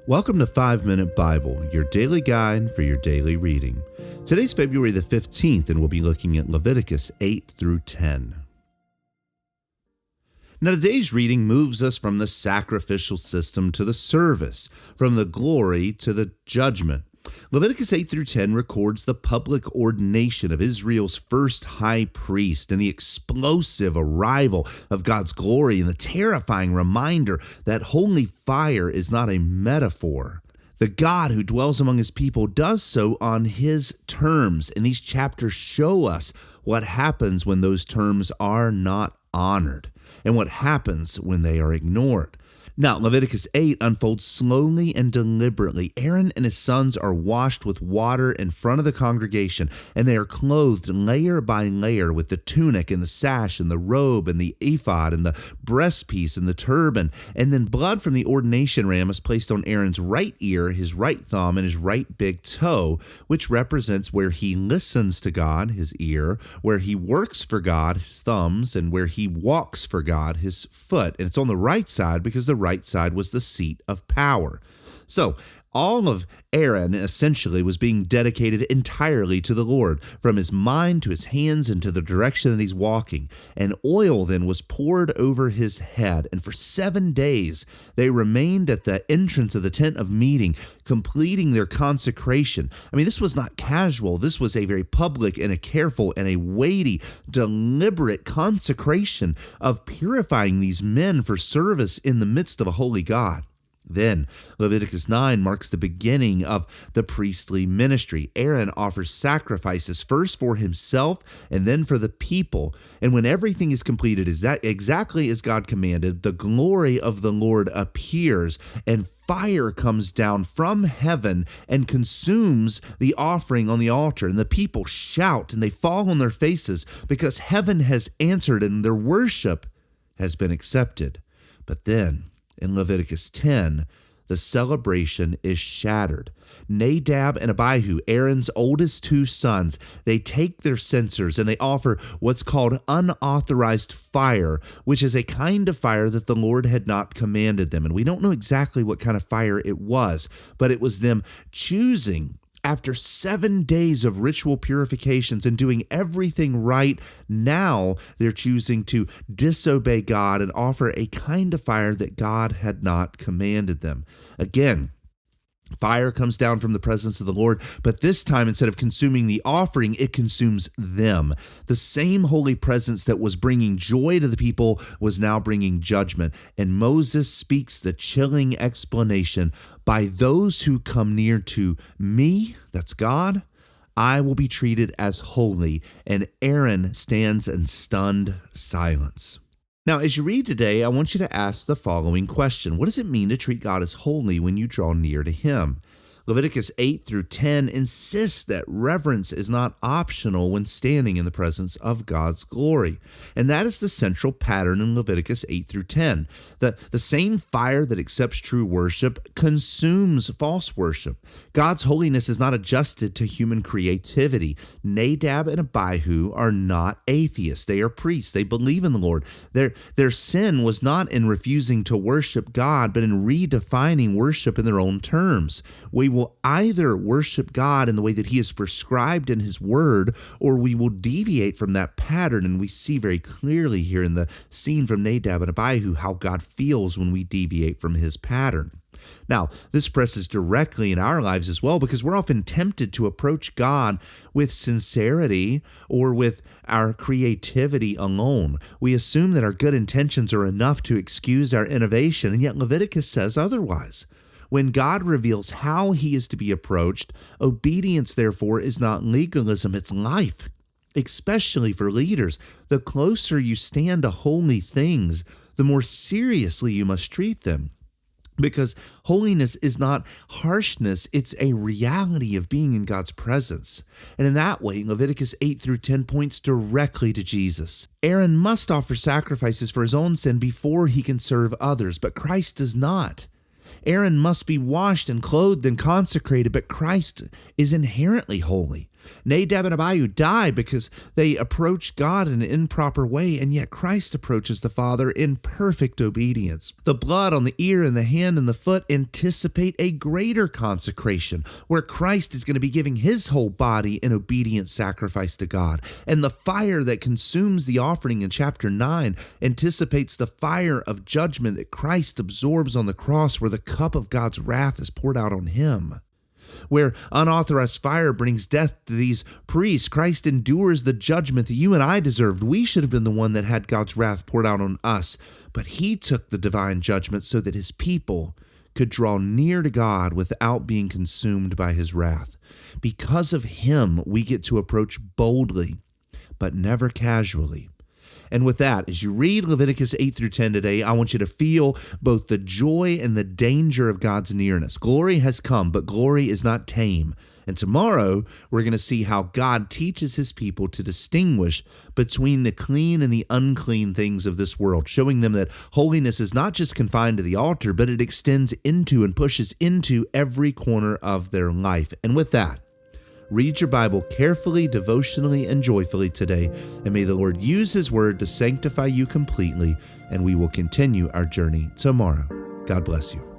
Welcome to 5 Minute Bible, your daily guide for your daily reading. Today's February the 15th, and we'll be looking at Leviticus 8 through 10. Now, today's reading moves us from the sacrificial system to the service, from the glory to the judgment. Leviticus 8 through 10 records the public ordination of Israel's first high priest and the explosive arrival of God's glory and the terrifying reminder that holy fire is not a metaphor. The God who dwells among his people does so on his terms, and these chapters show us what happens when those terms are not honored and what happens when they are ignored. Now, Leviticus 8 unfolds slowly and deliberately. Aaron and his sons are washed with water in front of the congregation, and they are clothed layer by layer with the tunic and the sash and the robe and the ephod and the breastpiece and the turban. And then blood from the ordination ram is placed on Aaron's right ear, his right thumb, and his right big toe, which represents where he listens to God, his ear, where he works for God, his thumbs, and where he walks for God, his foot. And it's on the right side because the right side was the seat of power. So all of Aaron essentially was being dedicated entirely to the Lord, from his mind to his hands and to the direction that he's walking. And oil then was poured over his head. And for 7 days, they remained at the entrance of the tent of meeting, completing their consecration. I mean, this was not casual. This was a very public and a careful and a weighty, deliberate consecration of purifying these men for service in the midst of a holy God. Then Leviticus 9 marks the beginning of the priestly ministry. Aaron offers sacrifices first for himself and then for the people. And when everything is completed exactly as God commanded, the glory of the Lord appears, and fire comes down from heaven and consumes the offering on the altar. And the people shout and they fall on their faces because heaven has answered and their worship has been accepted. But then in Leviticus 10, the celebration is shattered. Nadab and Abihu, Aaron's oldest two sons, they take their censers and they offer what's called unauthorized fire, which is a kind of fire that the Lord had not commanded them. And we don't know exactly what kind of fire it was, but it was them choosing, after 7 days of ritual purifications and doing everything right, now they're choosing to disobey God and offer a kind of fire that God had not commanded them. Again, fire comes down from the presence of the Lord, but this time, instead of consuming the offering, it consumes them. The same holy presence that was bringing joy to the people was now bringing judgment. And Moses speaks the chilling explanation: by those who come near to me, that's God, I will be treated as holy. And Aaron stands in stunned silence. Now, as you read today, I want you to ask the following question. What does it mean to treat God as holy when you draw near to him? Leviticus 8 through 10 insists that reverence is not optional when standing in the presence of God's glory. And that is the central pattern in Leviticus 8 through 10. The same fire that accepts true worship consumes false worship. God's holiness is not adjusted to human creativity. Nadab and Abihu are not atheists. They are priests. They believe in the Lord. Their sin was not in refusing to worship God, but in redefining worship in their own terms. We will either worship God in the way that he is prescribed in his word, or we will deviate from that pattern. And we see very clearly here in the scene from Nadab and Abihu how God feels when we deviate from his pattern. Now, this presses directly in our lives as well, because we're often tempted to approach God with sincerity or with our creativity alone. We assume that our good intentions are enough to excuse our innovation, and yet Leviticus says otherwise. When God reveals how he is to be approached, obedience, therefore, is not legalism, it's life. Especially for leaders, the closer you stand to holy things, the more seriously you must treat them. Because holiness is not harshness, it's a reality of being in God's presence. And in that way, Leviticus 8 through 10 points directly to Jesus. Aaron must offer sacrifices for his own sin before he can serve others, but Christ does not. Aaron must be washed and clothed and consecrated, but Christ is inherently holy. Nadab and Abihu die because they approached God in an improper way, and yet Christ approaches the Father in perfect obedience. The blood on the ear and the hand and the foot anticipate a greater consecration, where Christ is going to be giving his whole body in obedient sacrifice to God. And the fire that consumes the offering in chapter 9 anticipates the fire of judgment that Christ absorbs on the cross, where the cup of God's wrath is poured out on him. Where unauthorized fire brings death to these priests, Christ endures the judgment that you and I deserved. We should have been the one that had God's wrath poured out on us, but he took the divine judgment so that his people could draw near to God without being consumed by his wrath. Because of him, we get to approach boldly, but never casually. And with that, as you read Leviticus 8 through 10 today, I want you to feel both the joy and the danger of God's nearness. Glory has come, but glory is not tame. And tomorrow, we're going to see how God teaches his people to distinguish between the clean and the unclean things of this world, showing them that holiness is not just confined to the altar, but it extends into and pushes into every corner of their life. And with that, read your Bible carefully, devotionally, and joyfully today, and may the Lord use his word to sanctify you completely, and we will continue our journey tomorrow. God bless you.